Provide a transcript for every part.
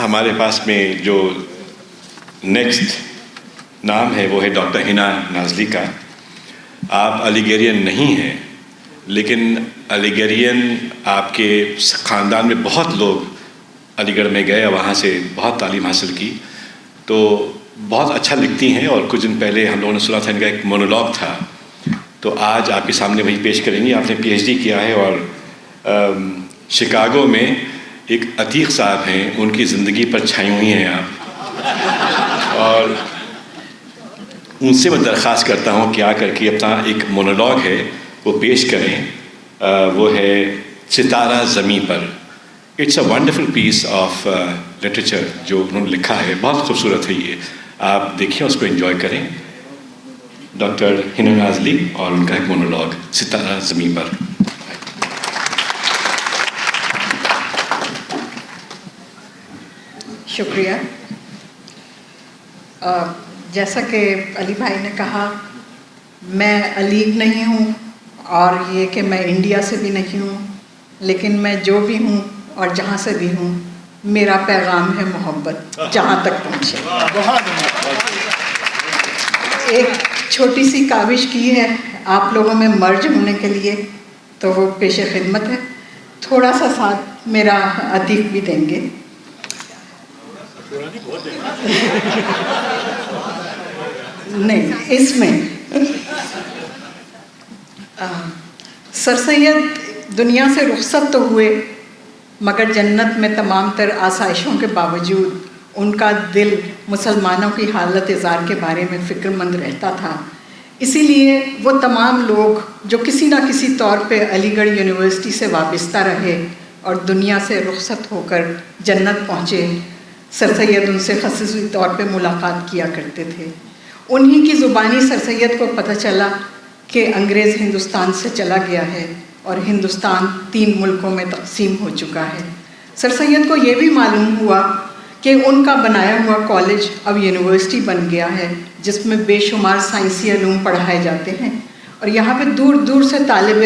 ہمارے پاس میں جو نیکسٹ نام ہے وہ ہے ڈاکٹر حنا نازلی کا. آپ علی گیرین نہیں ہیں، لیکن علی گیرین آپ کے خاندان میں بہت لوگ علی گڑھ میں گئے، وہاں سے بہت تعلیم حاصل کی، تو بہت اچھا لکھتی ہیں. اور کچھ دن پہلے ہم لوگوں نے سنا تھا ان کا ایک مونولوگ تھا، تو آج آپ کے سامنے وہی پیش کریں گی. آپ نے PhD کیا ہے اور شکاگو میں ایک عتیق صاحب ہیں، ان کی زندگی پر چھائی ہوئی ہیں آپ، اور ان سے میں درخواست کرتا ہوں کہ آ کر کے اپنا ایک مونولوگ ہے وہ پیش کریں. وہ ہے ستارہ زمیں پر. It's a wonderful piece of literature جو انہوں نے لکھا ہے، بہت خوبصورت ہے یہ. آپ دیکھیں، اس کو انجوائے کریں. ڈاکٹر حنا نازلی اور ان کا ایک مونولوگ ستارہ زمیں پر. شکریہ. جیسا کہ علی بھائی نے کہا، میں علیگ نہیں ہوں، اور یہ کہ میں انڈیا سے بھی نہیں ہوں، لیکن میں جو بھی ہوں اور جہاں سے بھی ہوں، میرا پیغام ہے محبت جہاں تک پہنچے. ایک چھوٹی سی کاوش کی ہے آپ لوگوں میں مرج ہونے کے لیے، تو وہ پیش خدمت ہے. تھوڑا سا ساتھ میرا عتیق بھی دیں گے. نہیں، اس میں سر سید دنیا سے رخصت تو ہوئے، مگر جنت میں تمام تر آسائشوں کے باوجود ان کا دل مسلمانوں کی حالت زار کے بارے میں فکر مند رہتا تھا. اسی لیے وہ تمام لوگ جو کسی نہ کسی طور پہ علی گڑھ یونیورسٹی سے وابستہ رہے اور دنیا سے رخصت ہو کر جنت پہنچے، سر سید ان سے خصوصی طور پہ ملاقات کیا کرتے تھے. انہی کی زبانی سر سید کو پتہ چلا کہ انگریز ہندوستان سے چلا گیا ہے اور ہندوستان 3 ملکوں میں تقسیم ہو چکا ہے. سر سید کو یہ بھی معلوم ہوا کہ ان کا بنایا ہوا کالج اب یونیورسٹی بن گیا ہے، جس میں بے شمار سائنسی علوم پڑھائے جاتے ہیں، اور یہاں پہ دور دور سے طالب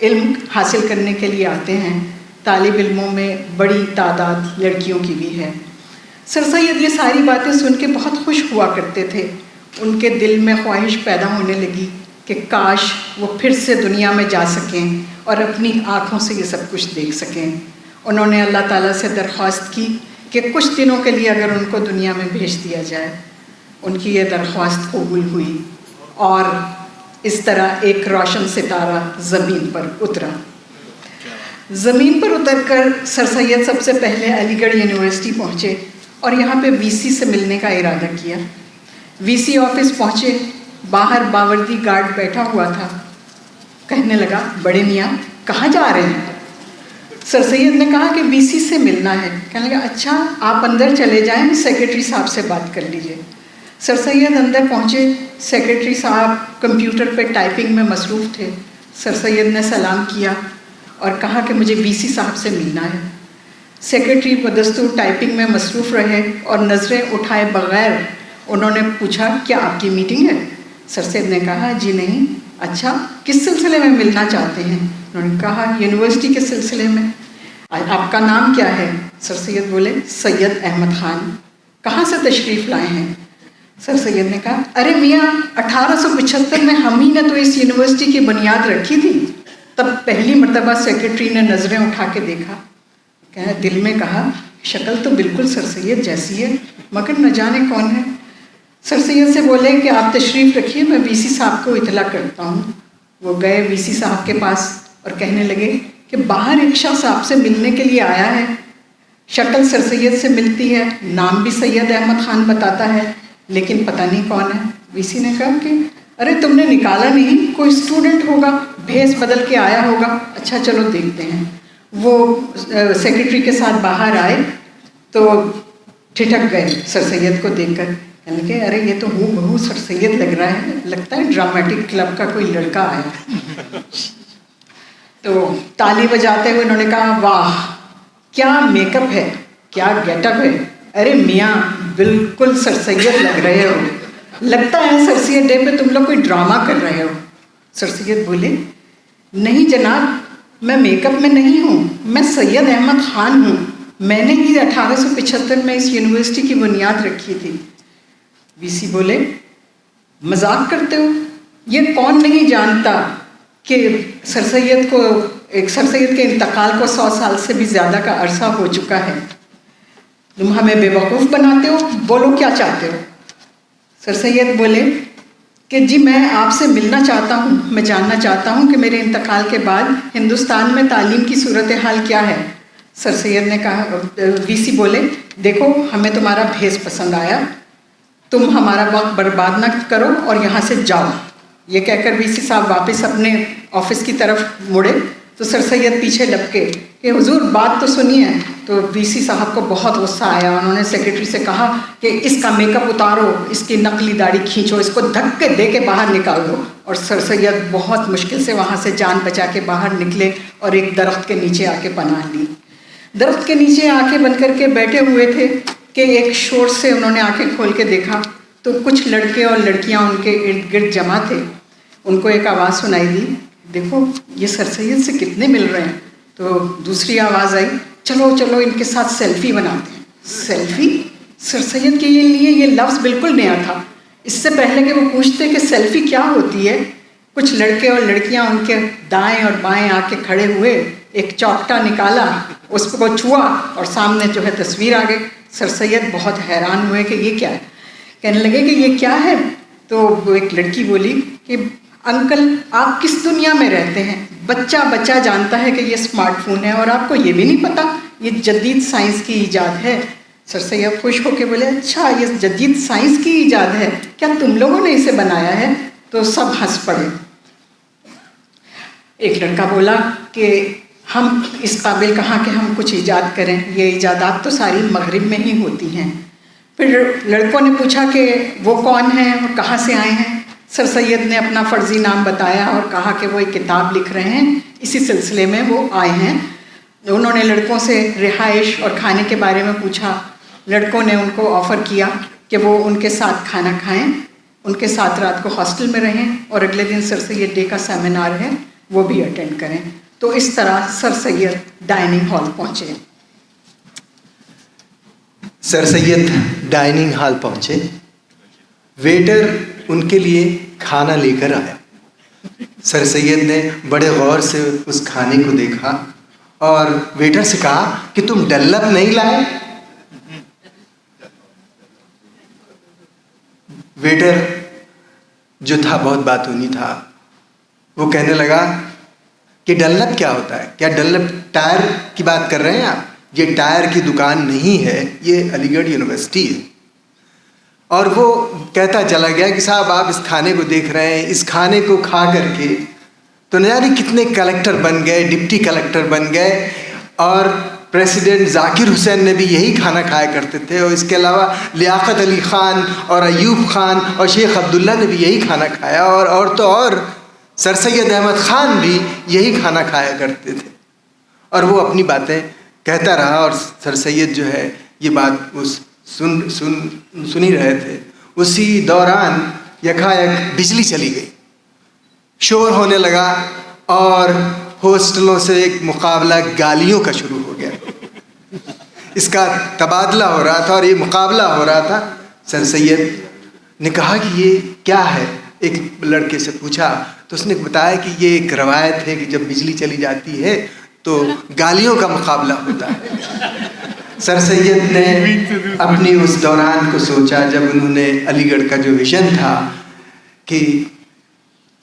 علم حاصل کرنے کے لیے آتے ہیں. طالب علموں میں بڑی تعداد لڑکیوں کی بھی ہے. سر سید یہ ساری باتیں سن کے بہت خوش ہوا کرتے تھے. ان کے دل میں خواہش پیدا ہونے لگی کہ کاش وہ پھر سے دنیا میں جا سکیں اور اپنی آنکھوں سے یہ سب کچھ دیکھ سکیں. انہوں نے اللہ تعالیٰ سے درخواست کی کہ کچھ دنوں کے لیے اگر ان کو دنیا میں بھیج دیا جائے. ان کی یہ درخواست قبول ہوئی، اور اس طرح ایک روشن ستارہ زمین پر اترا. زمین پر اتر کر سر سید سب سے پہلے علی گڑھ یونیورسٹی پہنچے اور یہاں پہ VC سے ملنے کا ارادہ کیا. VC آفس پہنچے، باہر باوردی گارڈ بیٹھا ہوا تھا. کہنے لگا، بڑے میاں کہاں جا رہے ہیں؟ سر سید نے کہا کہ VC سے ملنا ہے. کہنے لگا، اچھا آپ اندر چلے جائیں، سیکرٹری صاحب سے بات کر لیجئے. سر سید اندر پہنچے. سیکرٹری صاحب کمپیوٹر پہ ٹائپنگ میں مصروف تھے. سر سید نے سلام کیا اور کہا کہ مجھے VC صاحب سے ملنا ہے. سیکرٹری بدستور ٹائپنگ میں مصروف رہے اور نظریں اٹھائے بغیر انہوں نے پوچھا، کیا آپ کی میٹنگ ہے؟ سر سید نے کہا، جی نہیں. اچھا، کس سلسلے میں ملنا چاہتے ہیں؟ انہوں نے کہا، یونیورسٹی کے سلسلے میں. آپ کا نام کیا ہے؟ سر سید بولے، سید احمد خان. کہاں سے تشریف لائے ہیں؟ سر سید نے کہا، ارے میاں 1875 میں ہم ہی نے تو اس یونیورسٹی کی بنیاد رکھی تھی. تب پہلی مرتبہ سیکرٹری نے نظریں اٹھا کے دیکھا. دل میں کہا، شکل تو بالکل سر سید جیسی ہے، مگر نہ جانے کون ہے. سر سید سے بولے کہ آپ تشریف رکھیے، میں VC صاحب کو اطلاع کرتا ہوں. وہ گئے VC صاحب کے پاس اور کہنے لگے کہ باہر ایک شخص آپ سے ملنے کے لیے آیا ہے. شکل سر سید سے ملتی ہے، نام بھی سید احمد خان بتاتا ہے، لیکن پتہ نہیں کون ہے. VC نے کہا کہ ارے تم نے نکالا نہیں، کوئی اسٹوڈنٹ ہوگا، بھیس بدل کے آیا ہوگا. اچھا چلو دیکھتے ہیں. وہ سیکرٹری کے ساتھ باہر آئے تو ٹھٹک گئے سر سید کو دیکھ کر. کہنے لگے، ارے یہ تو ہو بہو سر سید لگ رہا ہے، لگتا ہے ڈرامیٹک کلب کا کوئی لڑکا آیا. تو تالی بجاتے ہوئے انہوں نے کہا، واہ کیا میک اپ ہے، کیا گیٹ اپ ہے. ارے میاں بالکل سر سید لگ رہے ہو، لگتا ہے سر سید ڈے پہ تم لوگ کوئی ڈرامہ کر رہے ہو. سر سید بولے، نہیں جناب، میں میک اپ میں نہیں ہوں، میں سید احمد خان ہوں. میں نے ہی 1875 میں اس یونیورسٹی کی بنیاد رکھی تھی۔ وی سی بولے مذاق کرتے ہو؟ یہ کون نہیں جانتا کہ سر سید کے انتقال کو 100 سال سے بھی زیادہ کا عرصہ ہو چکا ہے۔ تم ہمیں بے وقوف بناتے ہو، بولو کیا چاہتے ہو؟ سر سید بولے کہ جی میں آپ سے ملنا چاہتا ہوں، میں جاننا چاہتا ہوں کہ میرے انتقال کے بعد ہندوستان میں تعلیم کی صورتحال کیا ہے۔ سر سید نے کہا، وی سی بولے دیکھو ہمیں تمہارا بھیس پسند آیا، تم ہمارا وقت برباد نہ کرو اور یہاں سے جاؤ۔ یہ کہہ کر وی سی صاحب واپس اپنے آفس کی طرف مڑے تو سر سید پیچھے لپکے کہ حضور بات تو سنیے۔ تو وی سی صاحب کو بہت غصہ آیا، انہوں نے سیکرٹری سے کہا کہ اس کا میک اپ اتارو، اس کی نقلی داڑھی کھینچو، اس کو دھکے دے کے باہر نکال دو۔ اور سر سید بہت مشکل سے وہاں سے جان بچا کے باہر نکلے اور ایک درخت کے نیچے آ کے پناہ لی۔ درخت کے نیچے آنکھیں بند کر کے بیٹھے ہوئے تھے کہ ایک شور سے انہوں نے آنکھیں کھول کے دیکھا تو کچھ لڑکے اور لڑکیاں ان کے ارد گرد جمع تھے۔ ان کو ایک آواز سنائی دی، دیکھو یہ سر سید سے کتنے مل رہے ہیں۔ تو دوسری آواز آئی، چلو چلو ان کے ساتھ سیلفی بناتے ہیں۔ سیلفی؟ سر سید کے لیے یہ لفظ بالکل نیا تھا۔ اس سے پہلے کہ وہ پوچھتے کہ سیلفی کیا ہوتی ہے، کچھ لڑکے اور لڑکیاں ان کے دائیں اور بائیں آ کے کھڑے ہوئے، ایک چوکٹا نکالا، اس کو چھوا اور سامنے جو ہے تصویر آ گئی۔ سر سید بہت حیران ہوئے کہ یہ کیا ہے، کہنے لگے کہ یہ کیا ہے؟ تو وہ ایک لڑکی بولی کہ انکل آپ کس دنیا میں رہتے ہیں؟ بچہ جانتا ہے کہ یہ اسمارٹ فون ہے اور آپ کو یہ بھی نہیں پتہ، یہ جدید سائنس کی ایجاد ہے۔ سر سید خوش ہو کے بولے اچھا یہ جدید سائنس کی ایجاد ہے، کیا تم لوگوں نے اسے بنایا ہے؟ تو سب ہنس پڑے۔ ایک لڑکا بولا کہ ہم اس قابل کہاں کہ ہم کچھ ایجاد کریں، یہ ایجادات تو ساری مغرب میں ہی ہوتی ہیں۔ پھر لڑکوں نے پوچھا کہ وہ کون ہیں اور کہاں سے آئے ہیں؟ سر سید نے اپنا فرضی نام بتایا اور کہا کہ وہ ایک کتاب لکھ رہے ہیں، اسی سلسلے میں وہ آئے ہیں۔ انہوں نے لڑکوں سے رہائش اور کھانے کے بارے میں پوچھا۔ لڑکوں نے ان کو آفر کیا کہ وہ ان کے ساتھ کھانا کھائیں، ان کے ساتھ رات کو ہاسٹل میں رہیں اور اگلے دن سر سید ڈے کا سیمینار ہے وہ بھی اٹینڈ کریں۔ تو اس طرح سر سید ڈائننگ ہال پہنچے۔ سر سید ڈائننگ ہال پہنچے، ویٹر ان کے لیے کھانا لے کر آیا۔ سر سید نے بڑے غور سے اس کھانے کو دیکھا اور ویٹر سے کہا کہ تم ڈلپ نہیں لائے؟ ویٹر جو تھا بہت باتونی تھا، وہ کہنے لگا کہ ڈلپ کیا ہوتا ہے؟ کیا ڈلپ ٹائر کی بات کر رہے ہیں آپ؟ یہ ٹائر کی دکان نہیں ہے، یہ علی گڑھ یونیورسٹی ہے۔ اور وہ کہتا چلا گیا کہ صاحب آپ اس کھانے کو دیکھ رہے ہیں، اس کھانے کو کھا کر کے تو نہ جانے کتنے کلکٹر بن گئے، ڈپٹی کلکٹر بن گئے، اور پریسیڈنٹ ذاکر حسین نے بھی یہی کھانا کھایا کرتے تھے، اور اس کے علاوہ لیاقت علی خان اور ایوب خان اور شیخ عبداللہ نے بھی یہی کھانا کھایا، اور تو اور سر سید احمد خان بھی یہی کھانا کھایا کرتے تھے۔ اور وہ اپنی باتیں کہتا رہا، اور سر سید جو ہے یہ بات سن ہی رہے تھے۔ اسی دوران یکایک بجلی چلی گئی، شور ہونے لگا اور ہاسٹلوں سے ایک مقابلہ گالیوں کا شروع ہو گیا۔ اس کا تبادلہ ہو رہا تھا اور یہ مقابلہ ہو رہا تھا۔ سر سید نے کہا کہ یہ کیا ہے؟ ایک لڑکے سے پوچھا تو اس نے بتایا کہ یہ ایک روایت ہے کہ جب بجلی چلی جاتی ہے تو گالیوں کا مقابلہ ہوتا ہے۔ سر سید نے اپنی اس دوران کو سوچا جب انہوں نے علی گڑھ کا جو ویژن تھا کہ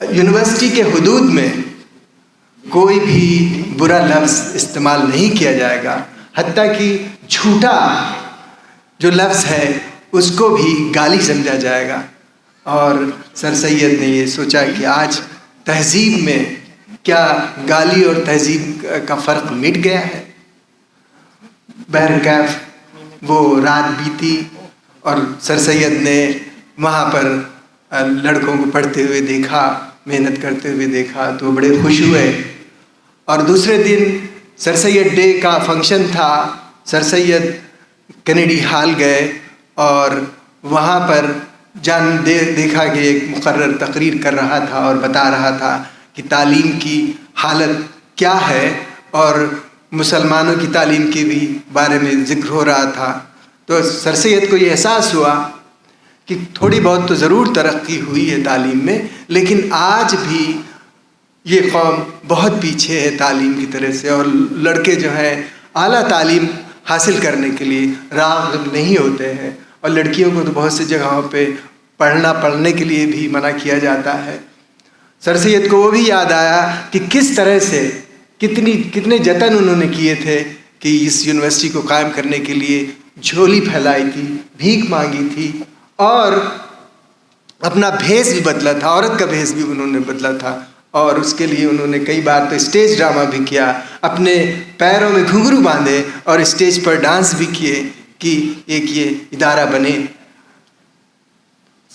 یونیورسٹی کے حدود میں کوئی بھی برا لفظ استعمال نہیں کیا جائے گا، حتیٰ کہ جھوٹا جو لفظ ہے اس کو بھی گالی سمجھا جائے گا۔ اور سر سید نے یہ سوچا کہ آج تہذیب میں کیا گالی اور تہذیب کا فرق مٹ گیا ہے؟ بہرکیف وہ رات بیتی اور سر سید نے وہاں پر لڑکوں کو پڑھتے ہوئے دیکھا، محنت کرتے ہوئے دیکھا تو بڑے خوش ہوئے۔ اور دوسرے دن سر سید ڈے کا فنکشن تھا، سر سید کینیڈی ہال گئے اور وہاں پر دیکھا کہ ایک مقرر تقریر کر رہا تھا اور بتا رہا تھا کہ تعلیم کی حالت کیا ہے اور مسلمانوں کی تعلیم کے بھی بارے میں ذکر ہو رہا تھا، تو سر سید کو یہ احساس ہوا کہ تھوڑی بہت تو ضرور ترقی ہوئی ہے تعلیم میں، لیکن آج بھی یہ قوم بہت پیچھے ہے تعلیم کی طرح سے، اور لڑکے جو ہیں اعلیٰ تعلیم حاصل کرنے کے لیے راغب نہیں ہوتے ہیں، اور لڑکیوں کو تو بہت سی جگہوں پہ پڑھنے کے لیے بھی منع کیا جاتا ہے۔ سر سید کو وہ بھی یاد آیا کہ کس طرح سے کتنے جتن انہوں نے کیے تھے کہ اس یونیورسٹی کو قائم کرنے کے لیے جھولی پھیلائی تھی، بھیک مانگی تھی، اور اپنا بھیس بھی بدلا تھا، عورت کا بھیس بھی انہوں نے بدلا تھا، اور اس کے لیے انہوں نے کئی بار تو اسٹیج ڈرامہ بھی کیا، اپنے پیروں میں گھنگرو باندھے اور اسٹیج پر ڈانس بھی کیے کہ ایک یہ ادارہ بنے۔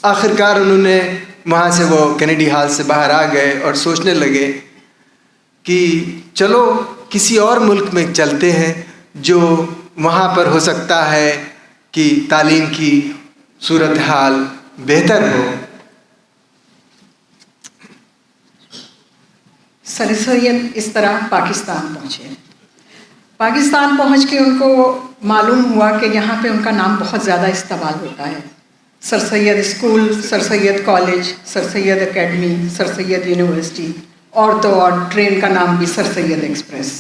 آخرکار انہوں نے وہاں سے وہ کینیڈی ہال سے باہر آ گئے اور سوچنے لگے کہ چلو کسی اور ملک میں چلتے ہیں جو وہاں پر ہو سکتا ہے کہ تعلیم کی صورتحال بہتر ہو۔ سر سید اس طرح پاکستان پہنچے۔ پاکستان پہنچ کے ان کو معلوم ہوا کہ یہاں پہ ان کا نام بہت زیادہ استعمال ہوتا ہے۔ سر سید اسکول، سر سید کالج، سر سید اکیڈمی، سر سید یونیورسٹی، اور تو اور ٹرین کا نام بھی سر سید ایکسپریس۔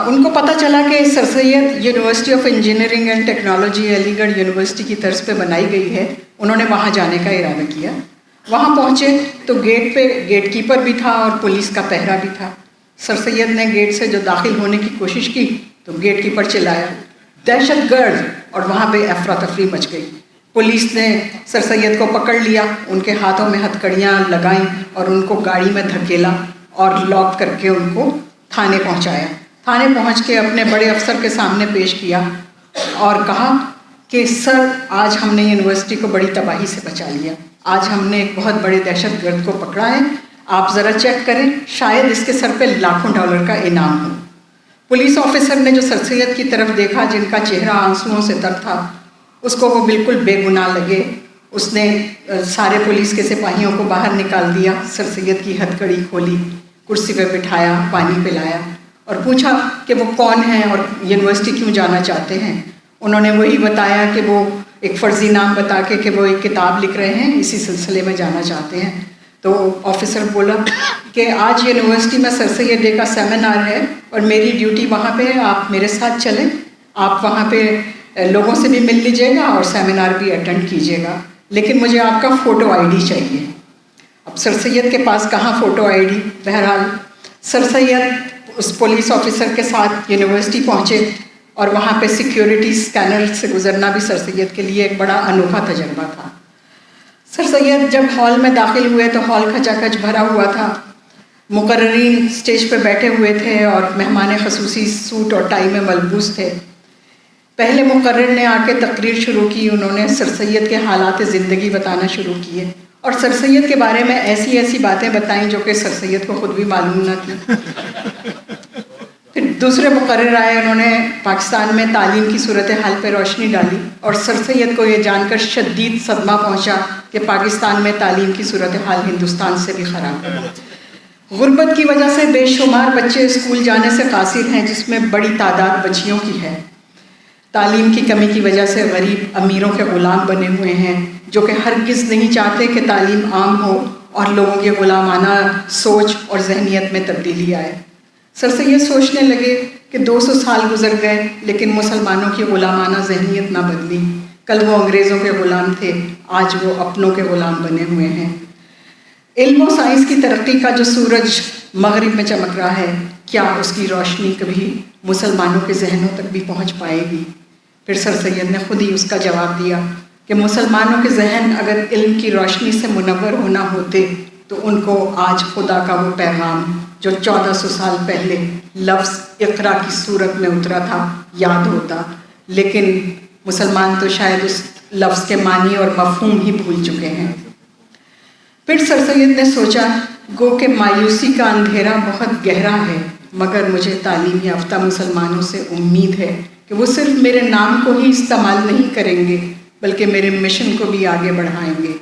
ان کو پتہ چلا کہ sir Syed university of engineering and technology Aligarh university کی طرز پہ بنائی گئی ہے۔ انہوں نے وہاں جانے کا ارادہ کیا۔ وہاں پہنچے تو گیٹ پہ گیٹ کیپر بھی تھا اور پولیس کا پہرا بھی تھا۔ سر سید نے گیٹ سے جو داخل ہونے کی کوشش کی تو گیٹ کیپر چلایا دہشت گرد، اور وہاں پہ افراتفری مچ گئی۔ پولیس نے سر سید کو پکڑ لیا، ان کے ہاتھوں میں ہتھکڑیاں لگائیں اور ان کو گاڑی میں دھکیلا اور لاک کر کے ان کو تھانے پہنچایا۔ تھانے پہنچ کے اپنے بڑے افسر کے سامنے پیش کیا اور کہا کہ سر آج ہم نے یونیورسٹی کو بڑی تباہی سے بچا لیا، آج ہم نے ایک بہت بڑے دہشت گرد کو پکڑا ہے، آپ ذرا چیک کریں، شاید اس کے سر پہ لاکھوں ڈالر کا انعام ہو۔ پولیس آفیسر نے جو سر سید کی طرف دیکھا، جن کا چہرہ آنسوؤں سے تر تھا، اس کو وہ بالکل بے گناہ لگے۔ اس نے سارے پولیس کے سپاہیوں کو باہر نکال دیا، سر سید کی ہتھکڑی کھولی، کرسی پہ بٹھایا، پانی پلایا اور پوچھا کہ وہ کون ہیں اور یونیورسٹی کیوں جانا چاہتے ہیں۔ انہوں نے وہی بتایا کہ وہ ایک فرضی نام بتا کے کہ وہ ایک کتاب لکھ رہے ہیں، اسی سلسلے میں جانا چاہتے ہیں۔ تو آفیسر بولا کہ آج یونیورسٹی میں سر سید ڈے کا سیمینار ہے اور میری ڈیوٹی وہاں پہ ہے، آپ میرے ساتھ چلیں، آپ وہاں پہ لوگوں سے بھی مل لیجیے گا اور سیمینار بھی اٹینڈ کیجیے گا، لیکن مجھے آپ کا فوٹو آئی ڈی چاہیے۔ اب سر سید کے پاس کہاں فوٹو آئی ڈی؟ بہرحال سر سید اس پولیس آفیسر کے ساتھ یونیورسٹی پہنچے اور وہاں پہ سیکیورٹی اسکینر سے گزرنا بھی سر سید کے لیے ایک بڑا انوکھا تجربہ تھا۔ سر سید جب ہال میں داخل ہوئے تو ہال کھچا کھچ بھرا ہوا تھا، مقررین اسٹیج پہ بیٹھے ہوئے تھے اور مہمان خصوصی سوٹ اور ٹائی میں ملبوس تھے۔ پہلے مقرر نے آ کے تقریر شروع کی، انہوں نے سر سید کے حالات زندگی بتانا شروع کیے اور سر سید کے بارے میں ایسی ایسی باتیں بتائیں جو کہ سر سید کو خود بھی معلوم نہ تھی۔ پھر دوسرے مقرر آئے، انہوں نے پاکستان میں تعلیم کی صورتحال پہ روشنی ڈالی اور سر سید کو یہ جان کر شدید صدمہ پہنچا کہ پاکستان میں تعلیم کی صورتحال ہندوستان سے بھی خراب ہے۔ غربت کی وجہ سے بے شمار بچے اسکول جانے سے قاصر ہیں، جس میں بڑی تعداد بچیوں کی ہے۔ تعلیم کی کمی کی وجہ سے غریب امیروں کے غلام بنے ہوئے ہیں، جو کہ ہرگز نہیں چاہتے کہ تعلیم عام ہو اور لوگوں کی غلامانہ سوچ اور ذہنیت میں تبدیلی آئے۔ سر سید سوچنے لگے کہ 200 سال گزر گئے لیکن مسلمانوں کی غلامانہ ذہنیت نہ بدلی۔ کل وہ انگریزوں کے غلام تھے، آج وہ اپنوں کے غلام بنے ہوئے ہیں۔ علم و سائنس کی ترقی کا جو سورج مغرب میں چمک رہا ہے، کیا اس کی روشنی کبھی مسلمانوں کے ذہنوں تک بھی پہنچ پائے گی؟ پھر سر سید نے خود ہی اس کا جواب دیا کہ مسلمانوں کے ذہن اگر علم کی روشنی سے منور ہونا ہوتے تو ان کو آج خدا کا وہ پیغام جو 1400 سال پہلے لفظ اقرا کی صورت میں اترا تھا یاد ہوتا، لیکن مسلمان تو شاید اس لفظ کے معنی اور مفہوم ہی بھول چکے ہیں۔ پھر سر سید نے سوچا گو کہ مایوسی کا اندھیرا بہت گہرا ہے، مگر مجھے تعلیم یافتہ مسلمانوں سے امید ہے کہ وہ صرف میرے نام کو ہی استعمال نہیں کریں گے بلکہ میرے مشن کو بھی آگے بڑھائیں گے۔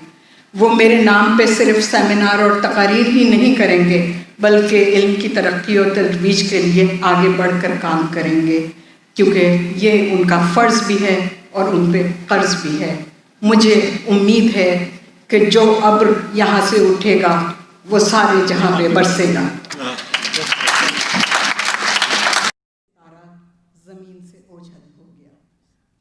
وہ میرے نام پہ صرف سیمینار اور تقاریر ہی نہیں کریں گے بلکہ علم کی ترقی اور ترویج کے لیے آگے بڑھ کر کام کریں گے، کیونکہ یہ ان کا فرض بھی ہے اور ان پہ قرض بھی ہے۔ مجھے امید ہے کہ جو ابر یہاں سے اٹھے گا وہ سارے جہاں پہ برسے گا۔